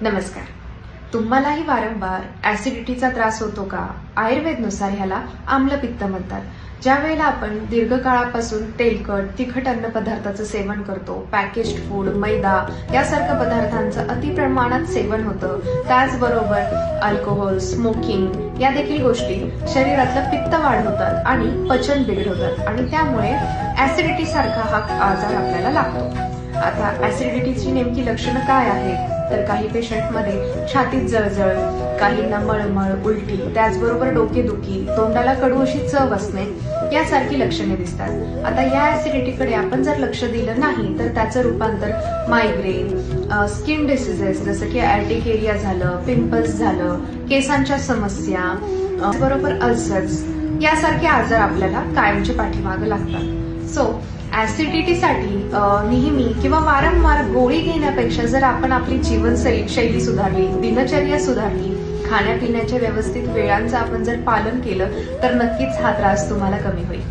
नमस्कार. तुम्हालाही वारंवार ऍसिडिटीचा त्रास होतो का? आयुर्वेदनुसार ह्याला आम्लपित्त म्हणतात. ज्या वेळेला आपण दीर्घकाळापासून तेलकट, तिखट अन्न पदार्थाचं सेवन करतो, पॅकेज्ड फूड, मैदा यासारख्या पदार्थांचं अति प्रमाणात सेवन होतं, त्याचबरोबर अल्कोहोल, स्मोकिंग या देखील गोष्टी शरीरातलं पित्त वाढवतात आणि पचन बिघडवतात आणि त्यामुळे ऍसिडिटी सारखा हा आजार आपल्याला लागतो. आता ऍसिडिटीची नेमकी लक्षणं काय आहेत? तर काही पेशंटमध्ये छातीत जळजळ, काहींना मळमळ, उलटी, त्याचबरोबर डोकेदुखी, तोंडाला कडू अशी चव असणे यासारखी लक्षणे दिसतात. आता या ऍसिडिटीकडे आपण जर लक्ष दिलं नाही तर त्याचं रूपांतर मायग्रेन, स्किन डिसीजेस जसं की ऍर्टिकेरिया झालं, पिंपल्स झालं, केसांच्या समस्या, बरोबर अल्सर्स यासारखे आजार आपल्याला कायमचे पाठीमागे लागतात. सो ऍसिडिटीसाठी नेहमी किंवा वारंवार गोळी घेण्यापेक्षा जर आपण आपली जीवनशैली सुधारली, दिनचर्या सुधारली, खाण्यापिण्याच्या व्यवस्थित वेळांचं आपण जर पालन केलं तर नक्कीच हा त्रास तुम्हाला कमी होईल.